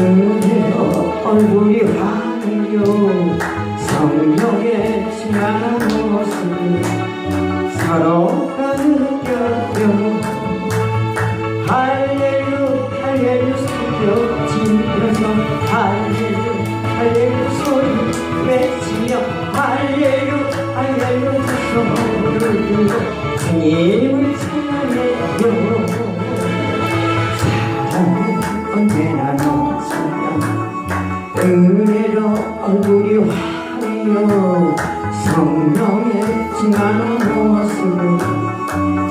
은혜로 얼굴이 환해요. 성령의 지나는 모습 서로가 느껴요. 할렐루 할렐루 소리 지면서 할렐루 할렐루 소리 외치며 할렐루 할렐루 두 손을 들고 주님을 찬양해요. 사랑은 언제나 넘치며 은혜로 얼굴이 환해요. 성령의 지나는 모습을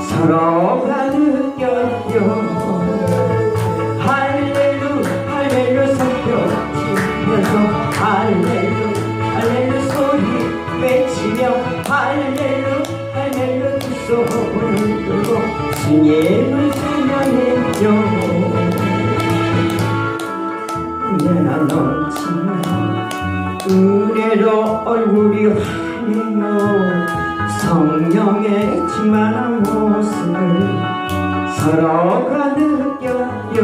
서로가 느껴요. 할렐루 할렐루 성표 치면서 할렐루 할렐루 소리 외치며 할렐루 할렐루 두 손을 들고 주님을 찬양해요. 은혜나 넘치며 은혜로 얼굴이 환해요. 성령의 충만한 모습을 서로가 느껴요.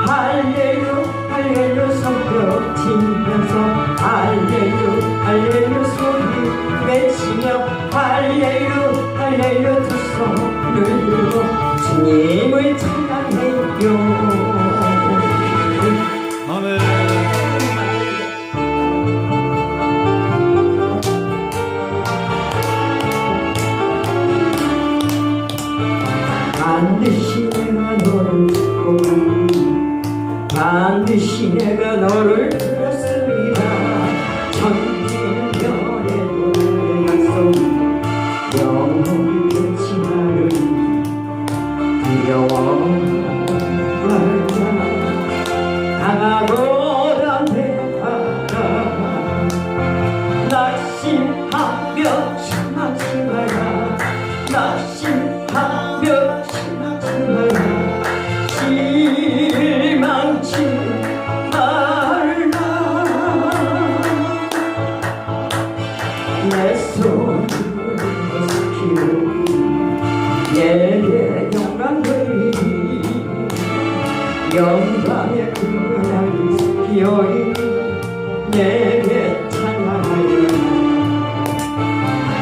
할렐루 할렐루 성표 치면서 할렐루 할렐루 소리 외치며 할렐루 할렐루 두 손을 들고 주님을 찬양해요. 아멘. 반드시 내가 너를 듣고 반드시 내가 너를 들었습니다. 천지는 변해도 내 약속 영원히 끝이 나를 두려워 말자. 강하고 담대하라 낙심하며 실망치 마라. 낙심하며 실망치 말라. 내 손을 스키우리 내게 영광 돌리리. 영광의 그날이 스키오리 내게 찬양하리라.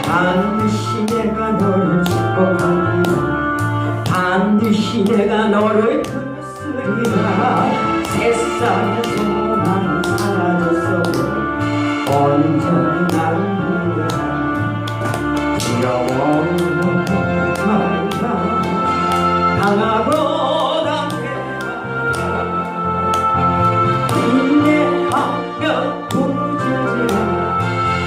반드시 내가 너를 축복하리라. 반드시 내가 너를 들으리라. 세상의 소망은 사라졌어 온전히 나를 믿으라. 두려워 말라. 강하고 담대하라. 인내하며 부르짖으라.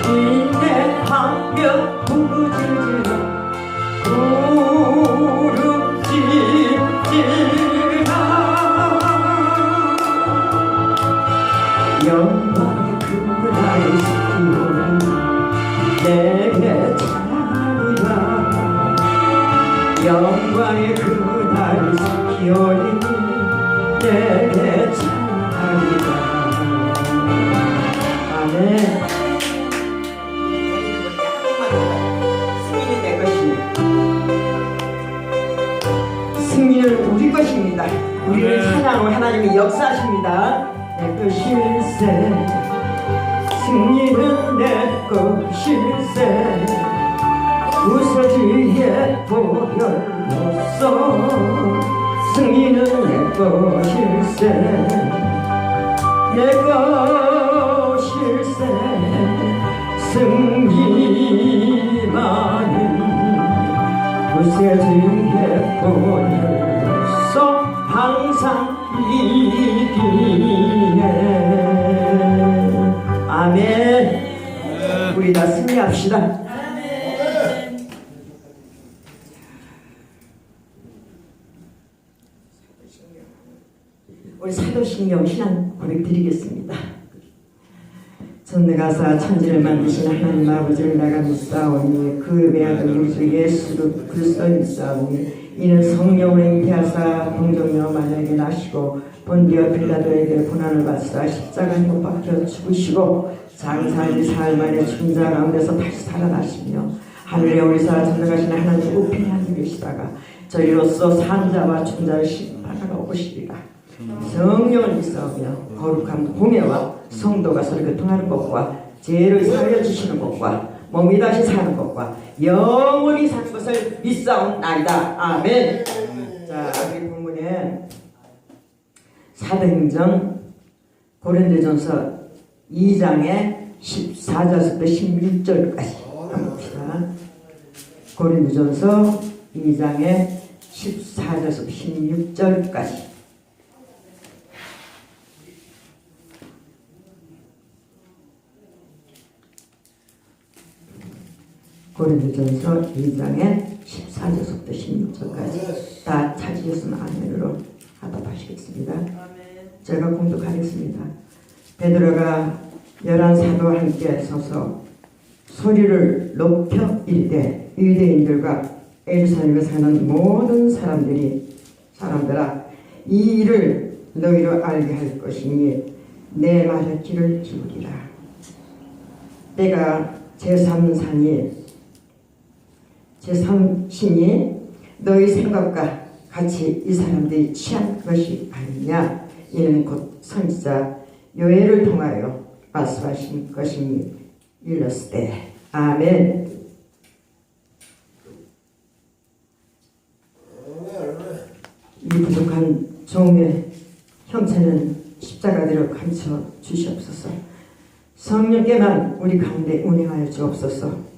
인내하며 부르짖으라. 영광의 그날이 스키오니 내게 찬양하리라. 영광의 그날이 스키오니 내게 찬양하리라. 아멘. 승리는 내 것입니다. 승리는 우리 것입니다. 우리를 찬양하고 하나님이 역사하십니다. 내 것일세. 승리는 내 것일세. 부서지의 보혈로서 승리는 내 것일세. 내 것일세. 승리만은 부서지의 보혈로서 항상 이기네. 아멘. 우리 다 승리합시다. 우리 사도신경 신앙 고백 드리겠습니다. 전능하사 천지를 만드신 하나님 아버지를 내가 믿사오니 그 외아들 우리 주 예수 그리스도를 믿사오니 이는 성령을 잉태하사 동정녀 마리아에게 나시고 본디오 빌라도에게 고난을 받으사 십자가에 못 박혀 죽으시고 장사일 사흘 만에 죽은 자 가운데서 다시 살아나시며 하늘에 오리사 전능하신 하나님 우편에 앉아 계시다가 저희로서 산 자와 죽은 자를 심판하러 오시리라. 성령을 믿사오며 거룩한 공예와 성도가 서로 교통하는 것과 죄를 살려주시는 것과 몸이 다시 사는 것과 영원히 사는 것을 믿사옵나이다. 아멘. 자, 우리 본문에 사도행전 고린도전서 2장의 14절부터 16절까지 한번 봅시다. 고린도전서 2장의 14절부터 16절까지. 고린도전서 2장의 14절부터 16절까지 다 찾으셨으면 아멘으로 하답하시겠습니다. 제가 공독하겠습니다. 베드로가 11사도와 함께 서서 소리를 높여 이르되 유대인들과 예루살렘에 사는 모든 사람들아 이 일을 너희로 알게 할 것이니 내 말의 귀를 기울이라. 내가 제3신이 너희 생각과 같이 이 사람들이 취한 것이 아니냐. 이는 곧 선지자 요엘을 통하여 말씀하신 것이니 일렀으되. 아멘. 이 부족한 종의 형체는 십자가대로 감춰 주시옵소서. 성령께만 우리 가운데 운행하여 주옵소서.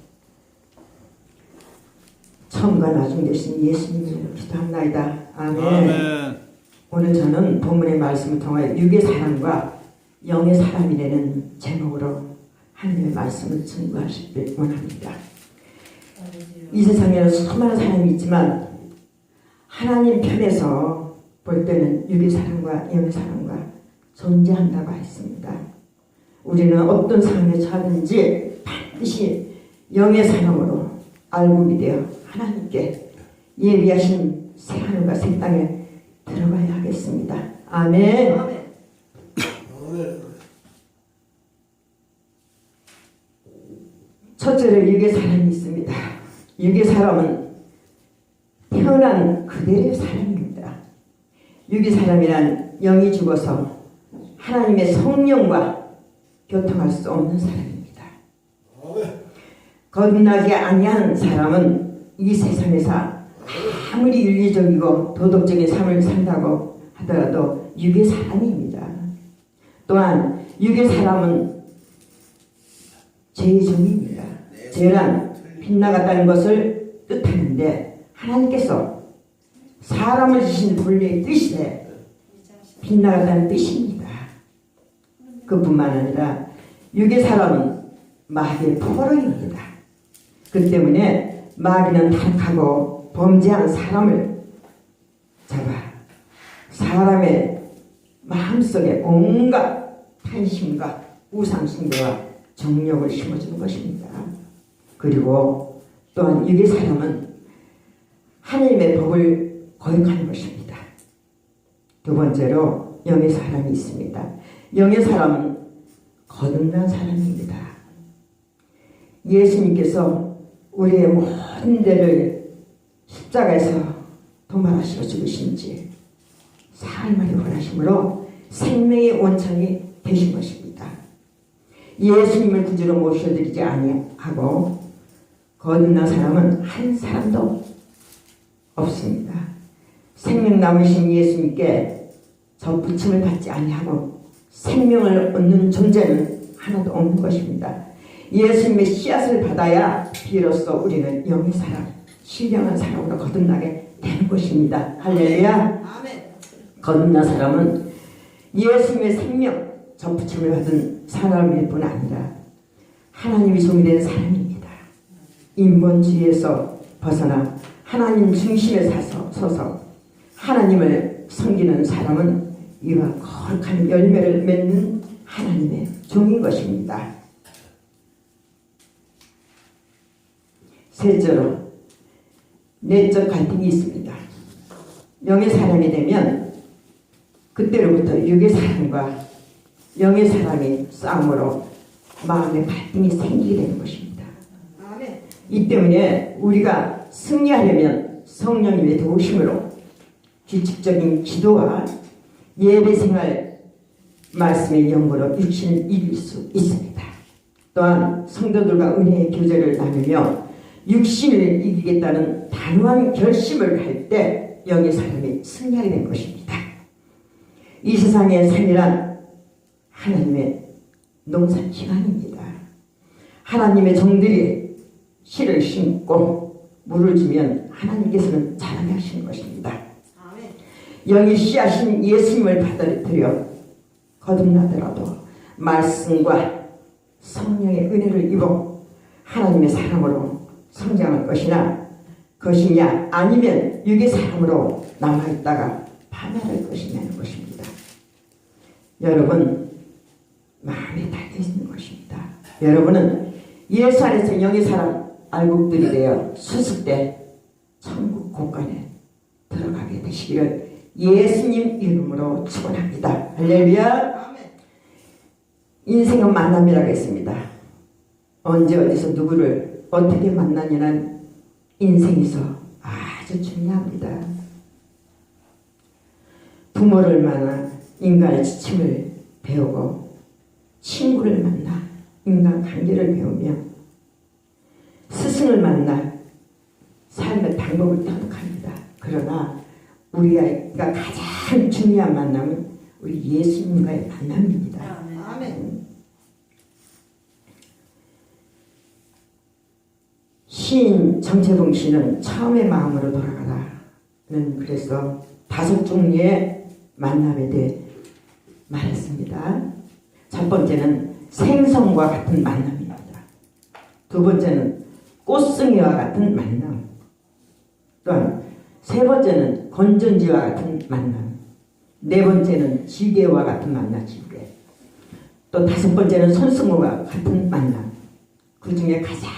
처음과 나중 되신 예수님을 기도합나이다. 아멘. 아멘. 오늘 저는 본문의 말씀을 통하여 육의 사람과 영의 사람이라는 제목으로 하나님의 말씀을 증거하시길 원합니다. 이 세상에는 수많은 사람이 있지만 하나님 편에서 볼 때는 육의 사람과 영의 사람과 존재한다고 했습니다. 우리는 어떤 상황에 처하든지 반드시 영의 사람으로 알고 믿어 하나님께 예비하신 새하늘과 새 땅에 들어가야 하겠습니다. 아멘. 아멘. 첫째로 육의 사람이 있습니다. 육의 사람은 태어난 그대로의 사람입니다. 육의 사람이란 영이 죽어서 하나님의 성령과 교통할 수 없는 사람입니다. 거듭나지 아니한 사람은 이 세상에서 아무리 윤리적이고 도덕적인 삶을 산다고 하더라도 육의 사람입니다. 또한 육의 사람은 죄의 종입니다. 죄란 빗나갔다는 것을 뜻하는데 하나님께서 사람을 지신 본래의 뜻이래 빗나갔다는 뜻입니다. 그뿐만 아니라 육의 사람은 마귀의 포로입니다. 그 때문에 마귀는 타락하고 범죄한 사람을 잡아 사람의 마음속에 온갖贪심과 우상숭배와 정욕을 심어주는 것입니다. 그리고 또한 육의 사람은 하나님의 법을 거역하는 것입니다. 두 번째로 영의 사람이 있습니다. 영의 사람은 거듭난 사람입니다. 예수님께서 우리의 모든 죄를 십자가에서 도말하시고 죽으신 지 사흘 만에 부활하심으로 생명의 원천이 되신 것입니다. 예수님을 구주로 모셔드리지 아니하고 거듭난 사람은 한 사람도 없습니다. 생명 남으신 예수님께 접붙임을 받지 아니하고 생명을 얻는 존재는 하나도 없는 것입니다. 예수님의 씨앗을 받아야 비로소 우리는 영의 사람, 신령한 사람으로 거듭나게 되는 것입니다. 할렐루야. 아멘. 거듭난 사람은 예수님의 생명 접붙임을 받은 사람일 뿐 아니라 하나님이 종이 된 사람입니다. 인본주의에서 벗어나 하나님 중심에 서서 하나님을 섬기는 사람은 이와 거룩한 열매를 맺는 하나님의 종인 것입니다. 셋째로 내적 갈등이 있습니다. 영의 사람이 되면 그때로부터 육의 사람과 영의 사람이 싸움으로 마음의 갈등이 생기게 되는 것입니다. 이 때문에 우리가 승리하려면 성령님의 도우심으로 규칙적인 기도와 예배 생활 말씀의 영으로 육신을 이길 수 있습니다. 또한 성도들과 은혜의 교제를 나누며 육신을 이기겠다는 단호한 결심을 할 때 영의 사람이 승리하게 된 것입니다. 이 세상의 삶이란 하나님의 농사 기간입니다. 하나님의 종들이 씨를 심고 물을 주면 하나님께서는 자라게 하시는 것입니다. 영이 씨하신 예수님을 받아들여 거듭나더라도 말씀과 성령의 은혜를 입어 하나님의 사람으로 성장할 것이냐 아니면 육의 사람으로 남아있다가 파멸할 것이냐는 것입니다. 여러분 마음에 달려있는 것입니다. 여러분은 예수 안에서 영의 사람 알곡들이 되어 수습돼 천국 곳간에 들어가게 되시기를 예수님 이름으로 축원합니다. 할렐루야. 인생은 만남이라고 했습니다. 언제 어디서 누구를 어떻게 만나냐는 인생에서 아주 중요합니다. 부모를 만나 인간의 지침을 배우고 친구를 만나 인간 관계를 배우며 스승을 만나 삶의 방법을 터득합니다. 그러나 우리가 가장 중요한 만남은 우리 예수님과의 만남입니다. 아멘. 시인 정채봉 씨는 처음의 마음으로 돌아가라는 그래서 5종류의 만남에 대해 말했습니다. 첫 번째는 생선과 같은 만남입니다. 두 번째는 꽃송이와 같은 만남. 또한 세 번째는 건전지와 같은 만남. 네 번째는 지게와 같은 만남, 지게. 또 다섯 번째는 손승우와 같은 만남. 그 중에 가장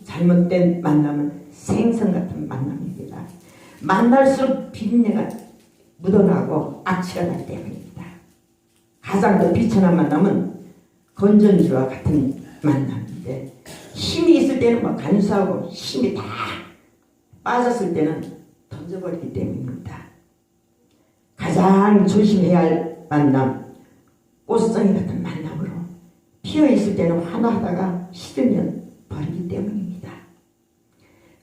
잘못된 만남은 생선 같은 만남입니다. 만날수록 비린내가 묻어나고 악취가 나기 때문입니다. 가장 더 비천한 만남은 건전지와 같은 만남인데 힘이 있을 때는 막 간수하고 힘이 다 빠졌을 때는 던져버리기 때문입니다. 가장 조심해야 할 만남, 꽃송이 같은 만남으로 피어있을 때는 환호하다가 식으면 버리기 때문입니다.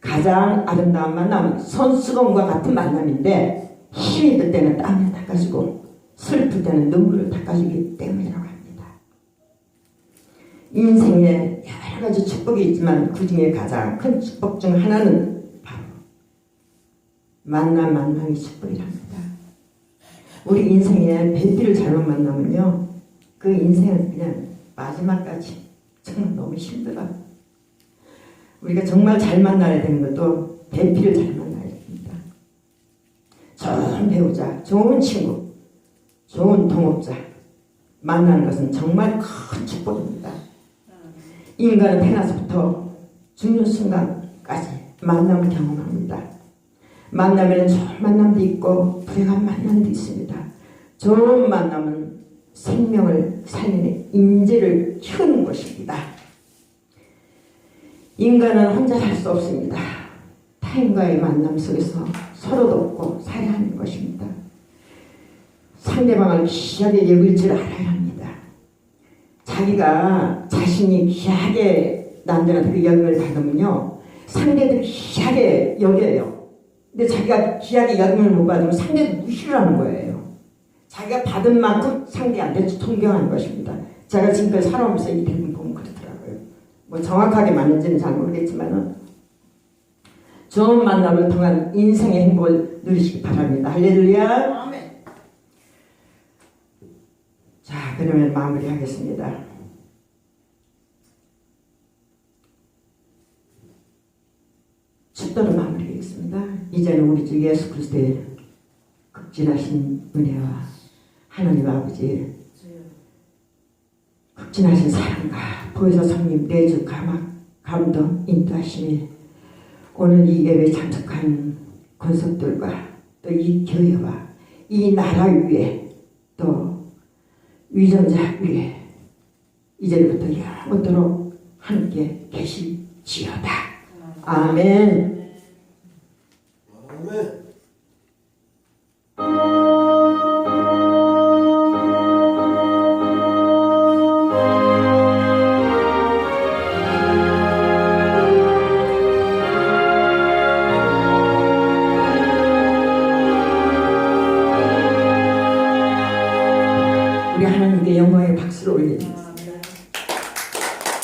가장 아름다운 만남은 손수건과 같은 만남인데 힘이 들 때는 땀을 닦아주고 슬플 때는 눈물을 닦아주기 때문이라고 합니다. 인생에 여러 가지 축복이 있지만 그 중에 가장 큰 축복 중 하나는 바로 만남이 축복이랍니다. 우리 인생에 배필을 잘못 만나면요 그 인생은 그냥 마지막까지 정말 너무 힘들어요. 우리가 정말 잘 만나야 되는 것도 배필을 잘 만나야 됩니다. 좋은 배우자, 좋은 친구, 좋은 동업자 만나는 것은 정말 큰 축복입니다. 인간은 태어나서부터 죽는 순간까지 만남을 경험합니다. 만나면 좋은 만남도 있고 불행한 만남도 있습니다. 좋은 만남은 생명을 살리는 인재를 키우는 것입니다. 인간은 혼자 살 수 없습니다. 타인과의 만남 속에서 서로 돕고 살아야 하는 것입니다. 상대방을 귀하게 여길 줄 알아야 합니다. 자기가 자신이 귀하게 남들한테 그 여김을 받으면요 상대도 귀하게 여겨요. 근데 자기가 귀하게 여김을 못 받으면 상대도 무시를 하는 거예요. 자기가 받은 만큼 상대한테 존경하는 것입니다. 제가 지금까지 살아오면서 이 대부분 보면 그렇더라고요. 뭐 정확하게 맞는지는 잘 모르겠지만은 좋은 만남을 통한 인생의 행복을 누리시기 바랍니다. 할렐루야. 아멘. 자, 그러면 마무리하겠습니다. 축도로 마무리하겠습니다. 이제는 우리 주 예수 그리스도의 극진하신 은혜와 하나님 아버지의 극진하신 사랑과 보혜사 성님 내주 감동 인도하심이 오늘 이 예배에 참석한 권속들과 또 이 교회와 이 나라 위에 또 위정자 위에 이제부터 영원토록 함께 계실지어다. 아멘. 아멘. 우리 하나님께 영광의 박수를 올립니다.